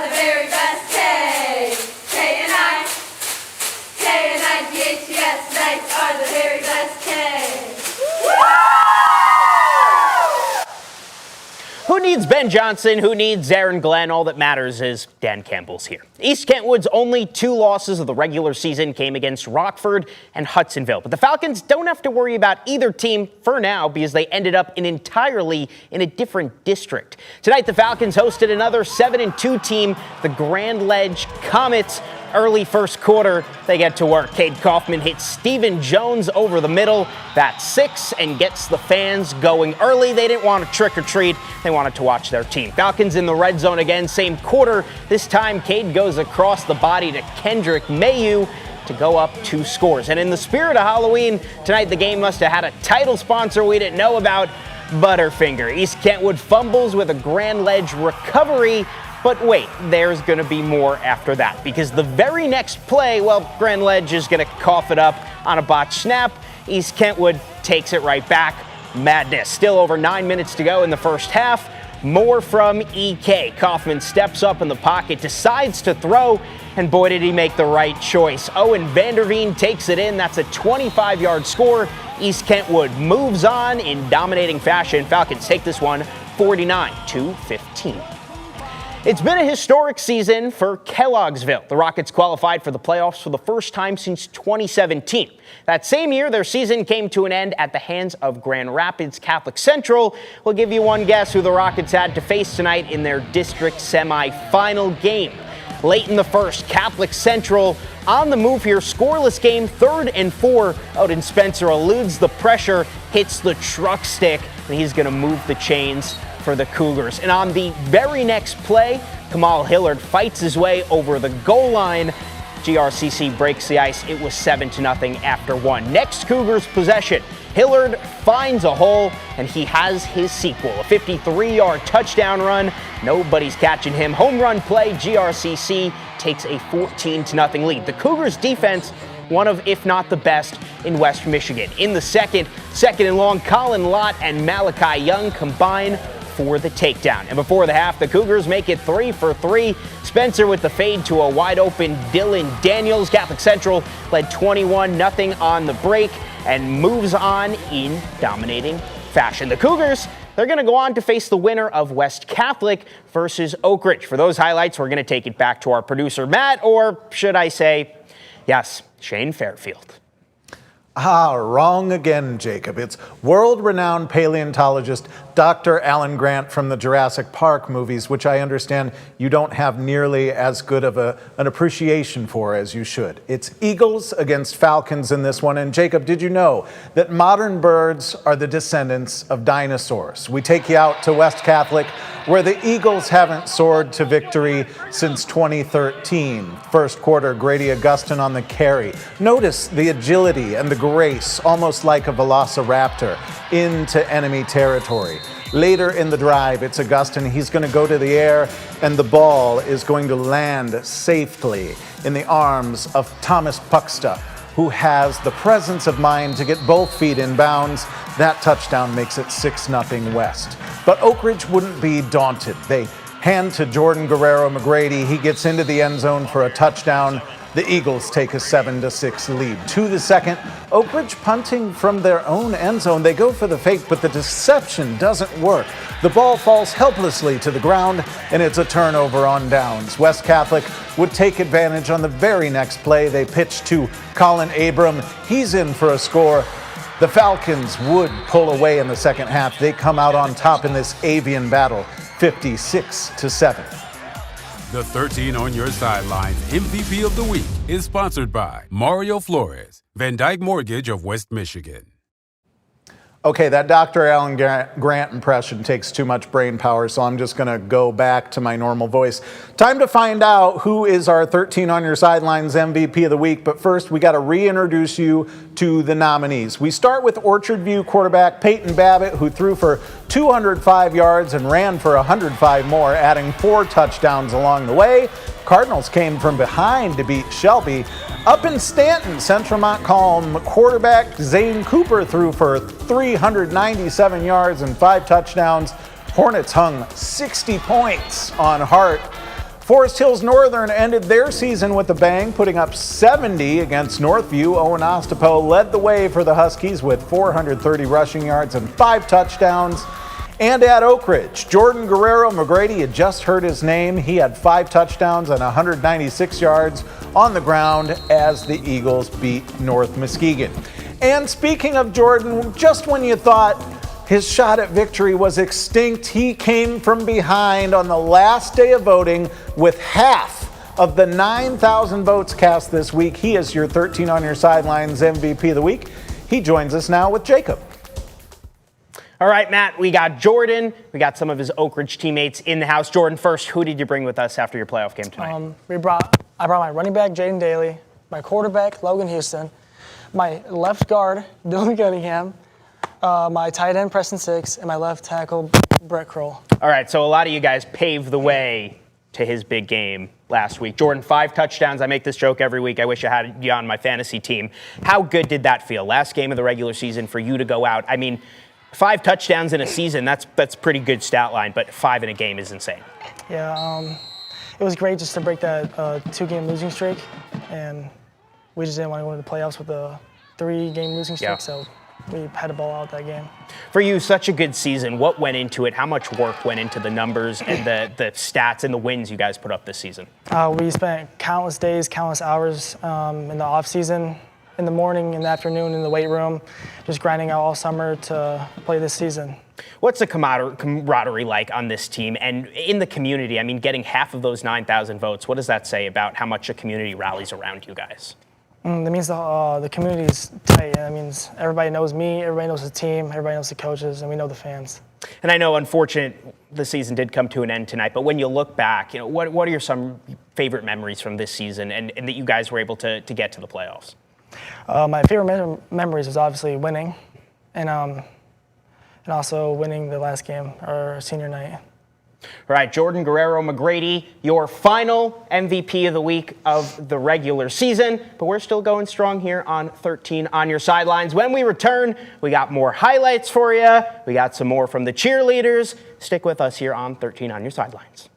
the very best. K and I, K-N-I-G-H-T-S, Knights are the very best. Who needs Ben Johnson? Who needs Aaron Glenn? All that matters is Dan Campbell's here. East Kentwood's only 2 losses of the regular season came against Rockford and Hudsonville. But the Falcons don't have to worry about either team for now because they ended up entirely in a different district. Tonight, the Falcons hosted another 7-2 team, the Grand Ledge Comets. Early first quarter, they get to work. Cade Kaufman hits Stephen Jones over the middle. That's 6 and gets the fans going early. They didn't want to trick or treat. They wanted to watch their team. Falcons in the red zone again, same quarter. This time, Cade goes across the body to Kendrick Mayu to go up 2 scores. And in the spirit of Halloween, tonight the game must have had a title sponsor we didn't know about, Butterfinger. East Kentwood fumbles with a Grand Ledge recovery. But wait, there's going to be more after that because the very next play, well, Grand Ledge is going to cough it up on a botched snap. East Kentwood takes it right back. Madness. Still over 9 minutes to go in the first half. More from EK. Kaufman steps up in the pocket, decides to throw, and boy, did he make the right choice. Owen Vanderveen takes it in. That's a 25-yard score. East Kentwood moves on in dominating fashion. Falcons take this one 49-15. It's been a historic season for Kelloggsville. The Rockets qualified for the playoffs for the first time since 2017. That same year, their season came to an end at the hands of Grand Rapids Catholic Central. We'll give you one guess who the Rockets had to face tonight in their district semifinal game. Late in the first, Catholic Central on the move here. Scoreless game, 3rd and 4. Odin Spencer eludes the pressure, hits the truck stick, and he's going to move the chains for the Cougars. And on the very next play, Kamal Hillard fights his way over the goal line. GRCC breaks the ice. It was 7-0 after 1. Next Cougars possession. Hillard finds a hole, and he has his sequel. A 53-yard touchdown run. Nobody's catching him. Home run play. GRCC takes a 14-0 lead. The Cougars defense, one of, if not the best, in West Michigan. In the second and long, Colin Lott and Malachi Young combine for the takedown. And before the half, the Cougars make it 3 for 3. Spencer with the fade to a wide open Dylan Daniels. Catholic Central led 21-0 on the break and moves on in dominating fashion. The Cougars, they're going to go on to face the winner of West Catholic versus Oakridge. For those highlights, we're going to take it back to our producer, Matt, or should I say, yes, Shane Fairfield. Wrong again, Jacob. It's world-renowned paleontologist Dr. Alan Grant from the Jurassic Park movies, which I understand you don't have nearly as good of an appreciation for as you should. It's Eagles against Falcons in this one. And Jacob, did you know that modern birds are the descendants of dinosaurs? We take you out to West Catholic, where the Eagles haven't soared to victory since 2013. First quarter, Grady Augustin on the carry. Notice the agility and the grace, almost like a velociraptor, into enemy territory. Later in the drive, it's Augustin. He's going to go to the air, and the ball is going to land safely in the arms of Thomas Pucksta, who has the presence of mind to get both feet in bounds. That touchdown makes it 6-0 West. But Oakridge wouldn't be daunted. They hand to Jordan Guerrero McGrady. He gets into the end zone for a touchdown. The Eagles take a 7-6 lead. To the second, Oakridge punting from their own end zone. They go for the fake, but the deception doesn't work. The ball falls helplessly to the ground, and it's a turnover on downs. West Catholic would take advantage on the very next play. They pitch to Colin Abram. He's in for a score. The Falcons would pull away in the second half. They come out on top in this avian battle, 56-7. The 13 On Your Sidelines MVP of the Week is sponsored by Mario Flores, Van Dyke Mortgage of West Michigan. Okay, that Dr. Alan Grant impression takes too much brain power, so I'm just going to go back to my normal voice. Time to find out who is our 13 On Your Sidelines MVP of the week, but first we got to reintroduce you to the nominees. We start with Orchard View quarterback Peyton Babbitt, who threw for 205 yards and ran for 105 more, adding 4 touchdowns along the way. Cardinals came from behind to beat Shelby. Up in Stanton, Central Montcalm quarterback Zane Cooper threw for 397 yards and 5 touchdowns. Hornets hung 60 points on Hart Forest Hills Northern ended their season with a bang, putting up 70 against Northview. Owen Ostapo led the way for the Huskies with 430 rushing yards and 5 touchdowns. And at Oakridge, Jordan Guerrero McGrady, you just heard his name. He had 5 touchdowns and 196 yards on the ground as the Eagles beat North Muskegon. And speaking of Jordan, just when you thought his shot at victory was extinct, he came from behind on the last day of voting with half of the 9,000 votes cast this week. He is your 13 On Your Sidelines MVP of the week. He joins us now with Jacob. All right, Matt, we got Jordan. We got some of his Oakridge teammates in the house. Jordan, first, who did you bring with us after your playoff game tonight? I brought my running back, Jaden Daly, my quarterback, Logan Houston, my left guard, Dylan Cunningham, my tight end, Preston Six, and my left tackle, Brett Kroll. All right, so a lot of you guys paved the way to his big game last week. Jordan, 5 touchdowns. I make this joke every week. I wish I had you on my fantasy team. How good did that feel? Last game of the regular season for you to go out. I mean, 5 touchdowns in a season, that's pretty good stat line, but 5 in a game is insane. Yeah, it was great just to break that 2-game losing streak, and we just didn't want to go into the playoffs with a 3-game losing streak, so we had to ball out that game. For you, such a good season. What went into it? How much work went into the numbers and the stats and the wins you guys put up this season? We spent countless days, countless hours in the off season, in the morning, in the afternoon, in the weight room, just grinding out all summer to play this season. What's the camaraderie like on this team and in the community? I mean, getting half of those 9,000 votes, what does that say about how much a community rallies around you guys? That means the community is tight. That means everybody knows me, everybody knows the team, everybody knows the coaches, and we know the fans. And I know, unfortunately, the season did come to an end tonight, but when you look back, what are some favorite memories from this season and that you guys were able to get to the playoffs? My favorite memories was obviously winning, and also winning the last game, our senior night. All right, Jordan Guerrero McGrady, your final MVP of the week of the regular season. But we're still going strong here on 13 On Your Sidelines. When we return, we got more highlights for you. We got some more from the cheerleaders. Stick with us here on 13 On Your Sidelines.